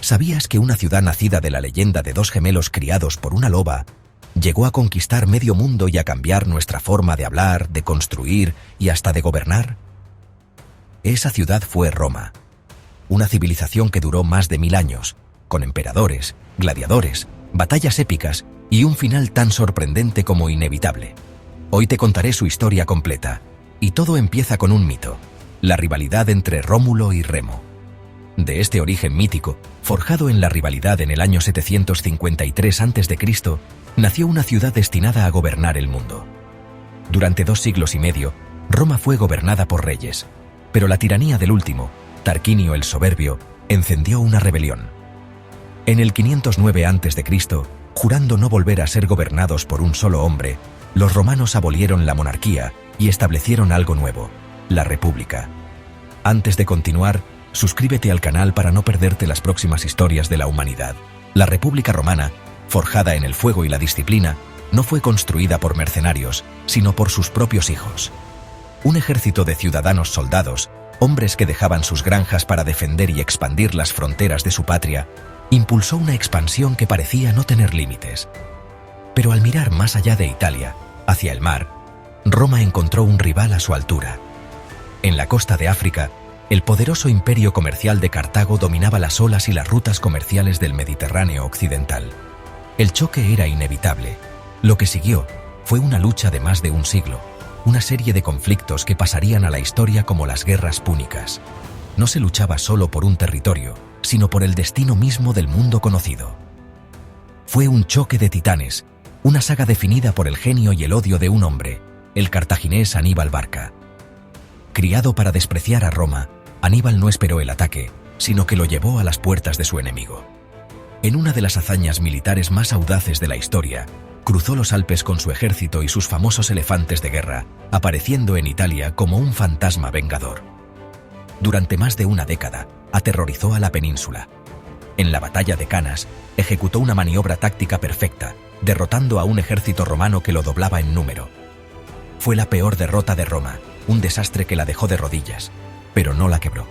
¿Sabías que una ciudad nacida de la leyenda de dos gemelos criados por una loba llegó a conquistar medio mundo y a cambiar nuestra forma de hablar, de construir y hasta de gobernar? Esa ciudad fue Roma, una civilización que duró más de 1000 años, con emperadores, gladiadores, batallas épicas y un final tan sorprendente como inevitable. Hoy te contaré su historia completa, y todo empieza con un mito, la rivalidad entre Rómulo y Remo. De este origen mítico, forjado en la rivalidad en el año 753 a.C., nació una ciudad destinada a gobernar el mundo. Durante 2 siglos y medio, Roma fue gobernada por reyes, pero la tiranía del último, Tarquinio el Soberbio, encendió una rebelión. En el 509 a.C., jurando no volver a ser gobernados por un solo hombre, los romanos abolieron la monarquía y establecieron algo nuevo, la república. Antes de continuar, suscríbete al canal para no perderte las próximas historias de la humanidad. La República Romana, forjada en el fuego y la disciplina, no fue construida por mercenarios, sino por sus propios hijos. Un ejército de ciudadanos soldados, hombres que dejaban sus granjas para defender y expandir las fronteras de su patria, impulsó una expansión que parecía no tener límites. Pero al mirar más allá de Italia, hacia el mar, Roma encontró un rival a su altura. En la costa de África, el poderoso imperio comercial de Cartago dominaba las olas y las rutas comerciales del Mediterráneo occidental. El choque era inevitable. Lo que siguió fue una lucha de más de un siglo, una serie de conflictos que pasarían a la historia como las guerras púnicas. No se luchaba solo por un territorio, sino por el destino mismo del mundo conocido. Fue un choque de titanes, una saga definida por el genio y el odio de un hombre, el cartaginés Aníbal Barca. Criado para despreciar a Roma, Aníbal no esperó el ataque, sino que lo llevó a las puertas de su enemigo. En una de las hazañas militares más audaces de la historia, cruzó los Alpes con su ejército y sus famosos elefantes de guerra, apareciendo en Italia como un fantasma vengador. Durante más de una década, aterrorizó a la península. En la batalla de Canas, ejecutó una maniobra táctica perfecta, derrotando a un ejército romano que lo doblaba en número. Fue la peor derrota de Roma, un desastre que la dejó de rodillas, pero no la quebró.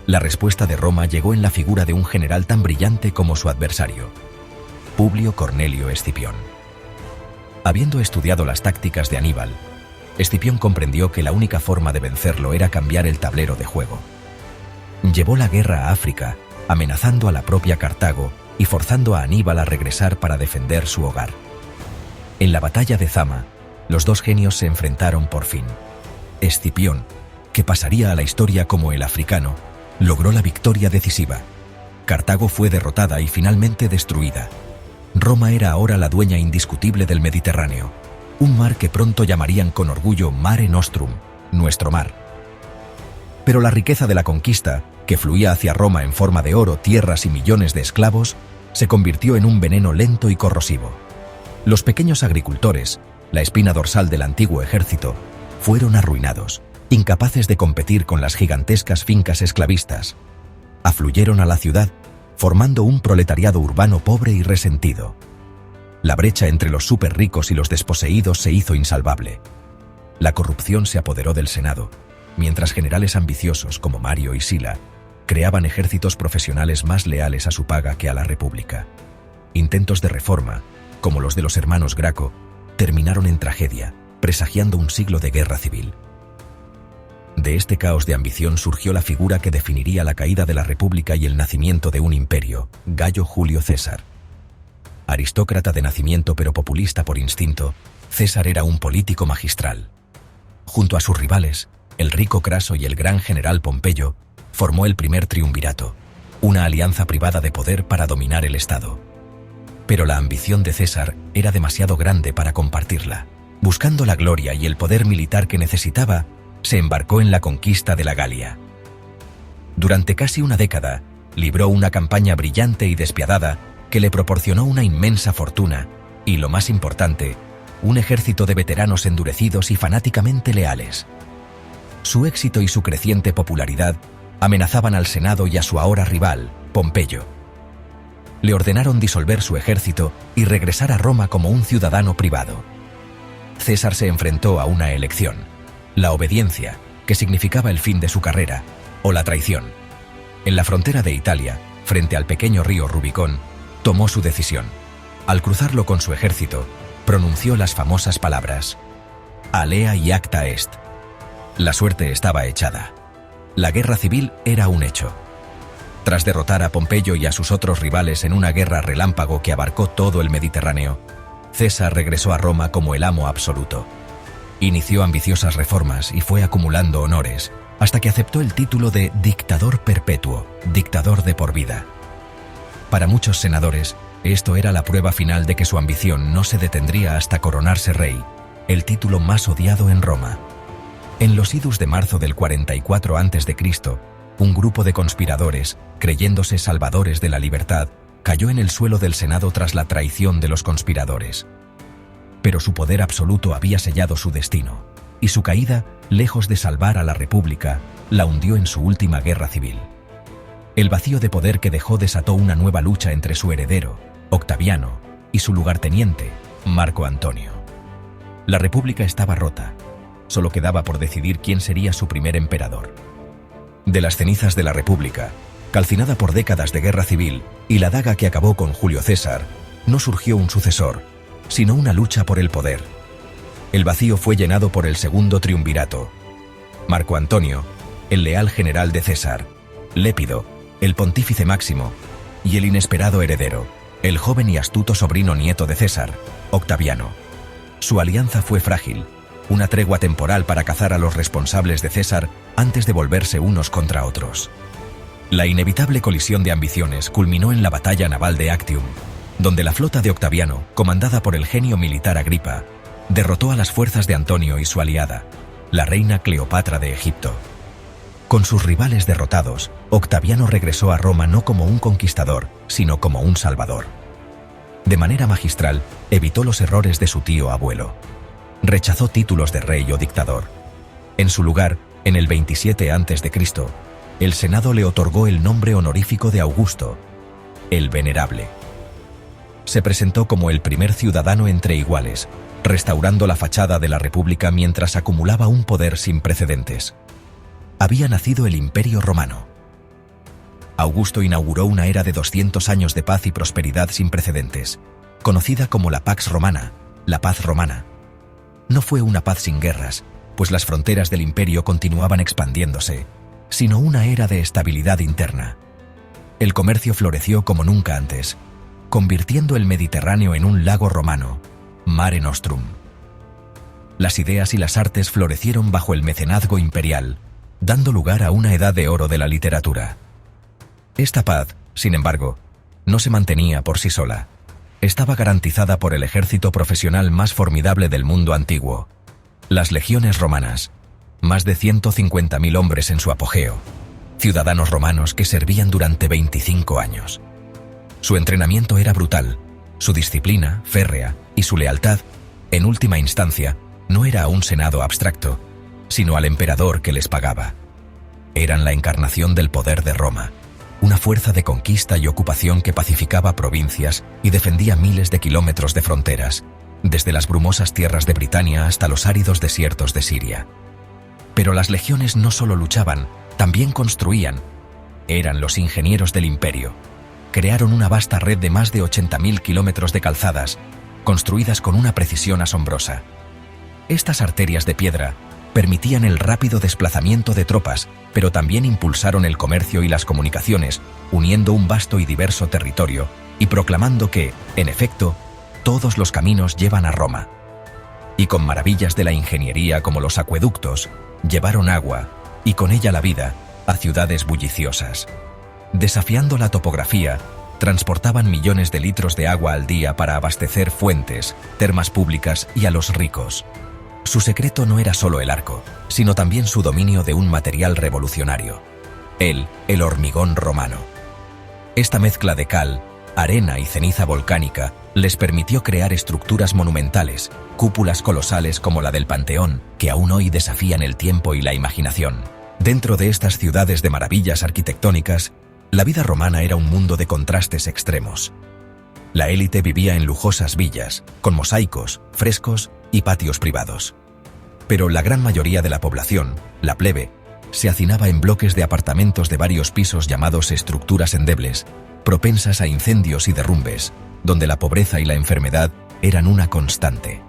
La respuesta de Roma llegó en la figura de un general tan brillante como su adversario, Publio Cornelio Escipión. Habiendo estudiado las tácticas de Aníbal, Escipión comprendió que la única forma de vencerlo era cambiar el tablero de juego. Llevó la guerra a África, amenazando a la propia Cartago y forzando a Aníbal a regresar para defender su hogar. En la batalla de Zama, los dos genios se enfrentaron por fin. Escipión, que pasaría a la historia como el africano, logró la victoria decisiva. Cartago fue derrotada y finalmente destruida. Roma era ahora la dueña indiscutible del Mediterráneo, un mar que pronto llamarían con orgullo Mare Nostrum, nuestro mar. Pero la riqueza de la conquista, que fluía hacia Roma en forma de oro, tierras y millones de esclavos, se convirtió en un veneno lento y corrosivo. Los pequeños agricultores, la espina dorsal del antiguo ejército, fueron arruinados, incapaces de competir con las gigantescas fincas esclavistas. Afluyeron a la ciudad, formando un proletariado urbano pobre y resentido. La brecha entre los superricos y los desposeídos se hizo insalvable. La corrupción se apoderó del Senado, mientras generales ambiciosos como Mario y Sila creaban ejércitos profesionales más leales a su paga que a la República. Intentos de reforma, como los de los hermanos Graco, terminaron en tragedia, presagiando un siglo de guerra civil. De este caos de ambición surgió la figura que definiría la caída de la República y el nacimiento de un imperio, Gayo Julio César. Aristócrata de nacimiento pero populista por instinto, César era un político magistral. Junto a sus rivales, el rico Craso y el gran general Pompeyo, formó el primer triunvirato, una alianza privada de poder para dominar el Estado. Pero la ambición de César era demasiado grande para compartirla. Buscando la gloria y el poder militar que necesitaba, se embarcó en la conquista de la Galia. Durante casi una década, libró una campaña brillante y despiadada que le proporcionó una inmensa fortuna y, lo más importante, un ejército de veteranos endurecidos y fanáticamente leales. Su éxito y su creciente popularidad amenazaban al Senado y a su ahora rival, Pompeyo. Le ordenaron disolver su ejército y regresar a Roma como un ciudadano privado. César se enfrentó a una elección: la obediencia, que significaba el fin de su carrera, o la traición. En la frontera de Italia, frente al pequeño río Rubicón, tomó su decisión. Al cruzarlo con su ejército, pronunció las famosas palabras: Alea y acta est. La suerte estaba echada. La guerra civil era un hecho. Tras derrotar a Pompeyo y a sus otros rivales en una guerra relámpago que abarcó todo el Mediterráneo, César regresó a Roma como el amo absoluto. Inició ambiciosas reformas y fue acumulando honores, hasta que aceptó el título de dictador perpetuo, dictador de por vida. Para muchos senadores, esto era la prueba final de que su ambición no se detendría hasta coronarse rey, el título más odiado en Roma. En los idus de marzo del 44 a.C., un grupo de conspiradores, creyéndose salvadores de la libertad, cayó en el suelo del Senado tras la traición de los conspiradores. Pero su poder absoluto había sellado su destino, y su caída, lejos de salvar a la República, la hundió en su última guerra civil. El vacío de poder que dejó desató una nueva lucha entre su heredero, Octaviano, y su lugarteniente, Marco Antonio. La República estaba rota. Solo quedaba por decidir quién sería su primer emperador. De las cenizas de la República, calcinada por décadas de guerra civil y la daga que acabó con Julio César, no surgió un sucesor, sino una lucha por el poder. El vacío fue llenado por el segundo triunvirato: Marco Antonio, el leal general de César; Lépido, el pontífice máximo; y el inesperado heredero, el joven y astuto sobrino nieto de César, Octaviano. Su alianza fue frágil, una tregua temporal para cazar a los responsables de César antes de volverse unos contra otros. La inevitable colisión de ambiciones culminó en la batalla naval de Actium, donde la flota de Octaviano, comandada por el genio militar Agripa, derrotó a las fuerzas de Antonio y su aliada, la reina Cleopatra de Egipto. Con sus rivales derrotados, Octaviano regresó a Roma no como un conquistador, sino como un salvador. De manera magistral, evitó los errores de su tío abuelo. Rechazó títulos de rey o dictador. En su lugar, en el 27 a.C., el Senado le otorgó el nombre honorífico de Augusto, el Venerable. Se presentó como el primer ciudadano entre iguales, restaurando la fachada de la República mientras acumulaba un poder sin precedentes. Había nacido el Imperio Romano. Augusto inauguró una era de 200 años de paz y prosperidad sin precedentes, conocida como la Pax Romana, la paz romana. No fue una paz sin guerras, pues las fronteras del imperio continuaban expandiéndose, sino una era de estabilidad interna. El comercio floreció como nunca antes, convirtiendo el Mediterráneo en un lago romano, Mare Nostrum. Las ideas y las artes florecieron bajo el mecenazgo imperial, dando lugar a una edad de oro de la literatura. Esta paz, sin embargo, no se mantenía por sí sola. Estaba garantizada por el ejército profesional más formidable del mundo antiguo, las legiones romanas, más de 150.000 hombres en su apogeo, ciudadanos romanos que servían durante 25 años. Su entrenamiento era brutal, su disciplina férrea y su lealtad, en última instancia, no era a un senado abstracto, sino al emperador que les pagaba. Eran la encarnación del poder de Roma, una fuerza de conquista y ocupación que pacificaba provincias y defendía miles de kilómetros de fronteras, desde las brumosas tierras de Britania hasta los áridos desiertos de Siria. Pero las legiones no solo luchaban, también construían. Eran los ingenieros del imperio. Crearon una vasta red de más de 80.000 kilómetros de calzadas, construidas con una precisión asombrosa. Estas arterias de piedra permitían el rápido desplazamiento de tropas, pero también impulsaron el comercio y las comunicaciones, uniendo un vasto y diverso territorio y proclamando que, en efecto, todos los caminos llevan a Roma. Y con maravillas de la ingeniería como los acueductos, llevaron agua, y con ella la vida, a ciudades bulliciosas. Desafiando la topografía, transportaban millones de litros de agua al día para abastecer fuentes, termas públicas y a los ricos. Su secreto no era solo el arco, sino también su dominio de un material revolucionario: el hormigón romano. Esta mezcla de cal, arena y ceniza volcánica les permitió crear estructuras monumentales, cúpulas colosales como la del Panteón, que aún hoy desafían el tiempo y la imaginación. Dentro de estas ciudades de maravillas arquitectónicas, la vida romana era un mundo de contrastes extremos. La élite vivía en lujosas villas, con mosaicos, frescos y patios privados. Pero la gran mayoría de la población, la plebe, se hacinaba en bloques de apartamentos de varios pisos llamados estructuras endebles, propensas a incendios y derrumbes, donde la pobreza y la enfermedad eran una constante.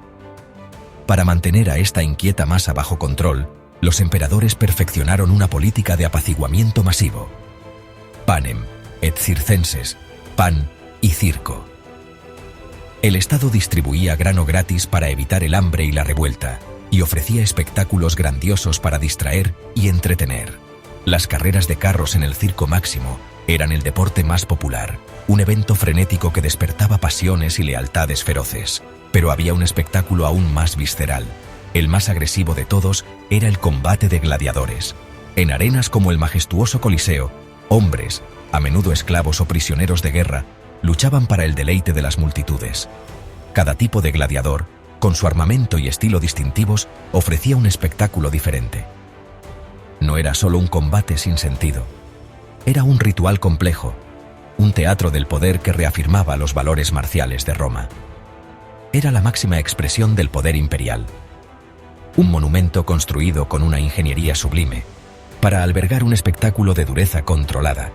Para mantener a esta inquieta masa bajo control, los emperadores perfeccionaron una política de apaciguamiento masivo. Panem et circenses, pan y circo. El Estado distribuía grano gratis para evitar el hambre y la revuelta, y ofrecía espectáculos grandiosos para distraer y entretener. Las carreras de carros en el Circo Máximo eran el deporte más popular, un evento frenético que despertaba pasiones y lealtades feroces. Pero había un espectáculo aún más visceral. El más agresivo de todos era el combate de gladiadores. En arenas como el majestuoso Coliseo, hombres, a menudo esclavos o prisioneros de guerra, luchaban para el deleite de las multitudes. Cada tipo de gladiador, con su armamento y estilo distintivos, ofrecía un espectáculo diferente. No era solo un combate sin sentido. Era un ritual complejo, un teatro del poder que reafirmaba los valores marciales de Roma. Era la máxima expresión del poder imperial. Un monumento construido con una ingeniería sublime, para albergar un espectáculo de dureza controlada,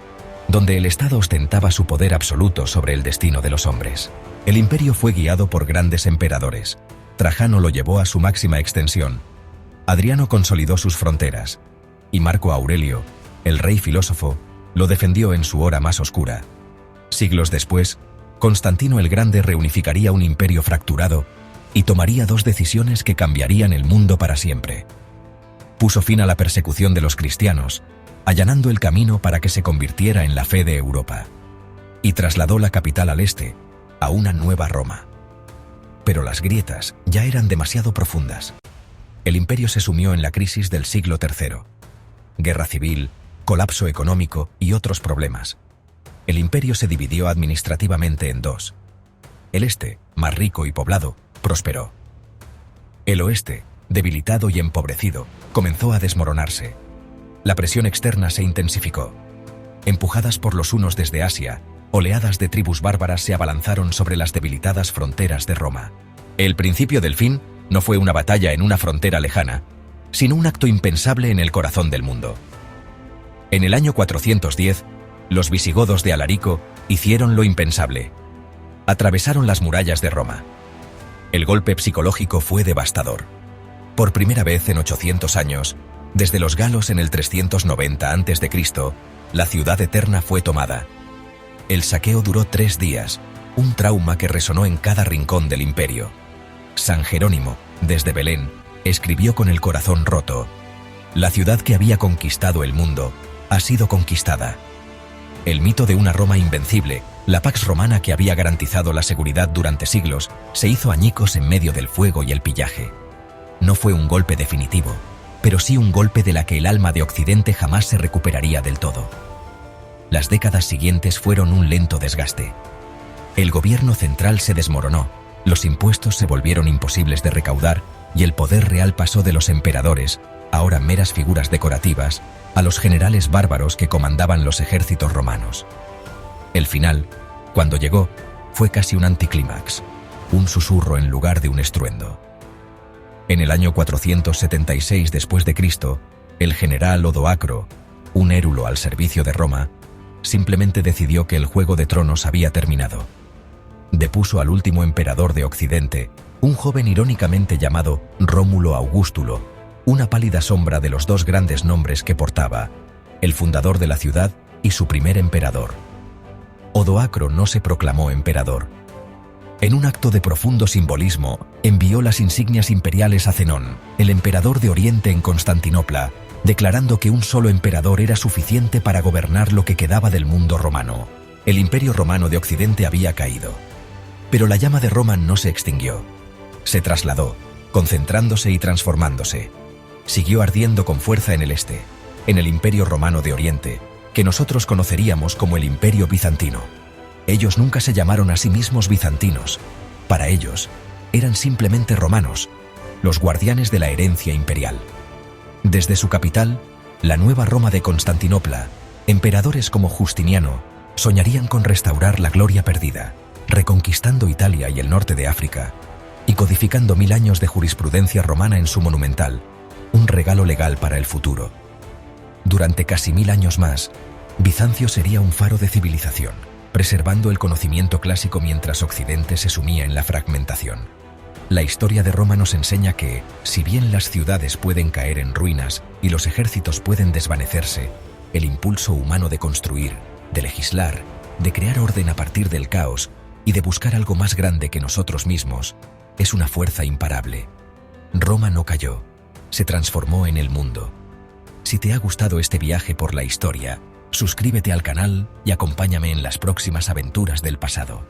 donde el Estado ostentaba su poder absoluto sobre el destino de los hombres. El imperio fue guiado por grandes emperadores. Trajano lo llevó a su máxima extensión. Adriano consolidó sus fronteras. Y Marco Aurelio, el rey filósofo, lo defendió en su hora más oscura. Siglos después, Constantino el Grande reunificaría un imperio fracturado y tomaría dos decisiones que cambiarían el mundo para siempre. Puso fin a la persecución de los cristianos, allanando el camino para que se convirtiera en la fe de Europa. Y trasladó la capital al este, a una nueva Roma. Pero las grietas ya eran demasiado profundas. El imperio se sumió en la crisis del siglo III. Guerra civil, colapso económico y otros problemas. El imperio se dividió administrativamente en dos. El este, más rico y poblado, prosperó. El oeste, debilitado y empobrecido, comenzó a desmoronarse. La presión externa se intensificó. Empujadas por los hunos desde Asia, oleadas de tribus bárbaras se abalanzaron sobre las debilitadas fronteras de Roma. El principio del fin no fue una batalla en una frontera lejana, sino un acto impensable en el corazón del mundo. En el año 410, los visigodos de Alarico hicieron lo impensable. Atravesaron las murallas de Roma. El golpe psicológico fue devastador. Por primera vez en 800 años, desde los galos en el 390 a.C., la ciudad eterna fue tomada. El saqueo duró 3 días, un trauma que resonó en cada rincón del imperio. San Jerónimo, desde Belén, escribió con el corazón roto: la ciudad que había conquistado el mundo ha sido conquistada. El mito de una Roma invencible, la Pax Romana que había garantizado la seguridad durante siglos, se hizo añicos en medio del fuego y el pillaje. No fue un golpe definitivo, pero sí un golpe de la que el alma de Occidente jamás se recuperaría del todo. Las décadas siguientes fueron un lento desgaste. El gobierno central se desmoronó, los impuestos se volvieron imposibles de recaudar y el poder real pasó de los emperadores, ahora meras figuras decorativas, a los generales bárbaros que comandaban los ejércitos romanos. El final, cuando llegó, fue casi un anticlímax, un susurro en lugar de un estruendo. En el año 476 después de Cristo, el general Odoacro, un érulo al servicio de Roma, simplemente decidió que el Juego de Tronos había terminado. Depuso al último emperador de Occidente, un joven irónicamente llamado Rómulo Augustulo, una pálida sombra de los dos grandes nombres que portaba, el fundador de la ciudad y su primer emperador. Odoacro no se proclamó emperador. En un acto de profundo simbolismo, envió las insignias imperiales a Zenón, el emperador de Oriente en Constantinopla, declarando que un solo emperador era suficiente para gobernar lo que quedaba del mundo romano. El imperio romano de Occidente había caído. Pero la llama de Roma no se extinguió. Se trasladó, concentrándose y transformándose. Siguió ardiendo con fuerza en el este, en el imperio romano de Oriente, que nosotros conoceríamos como el imperio bizantino. Ellos nunca se llamaron a sí mismos bizantinos. Para ellos, eran simplemente romanos, los guardianes de la herencia imperial. Desde su capital, la nueva Roma de Constantinopla, emperadores como Justiniano soñarían con restaurar la gloria perdida, reconquistando Italia y el norte de África, y codificando 1000 años de jurisprudencia romana en su monumental, un regalo legal para el futuro. Durante casi 1000 años más, Bizancio sería un faro de civilización, preservando el conocimiento clásico mientras Occidente se sumía en la fragmentación. La historia de Roma nos enseña que, si bien las ciudades pueden caer en ruinas y los ejércitos pueden desvanecerse, el impulso humano de construir, de legislar, de crear orden a partir del caos y de buscar algo más grande que nosotros mismos, es una fuerza imparable. Roma no cayó, se transformó en el mundo. Si te ha gustado este viaje por la historia, suscríbete al canal y acompáñame en las próximas aventuras del pasado.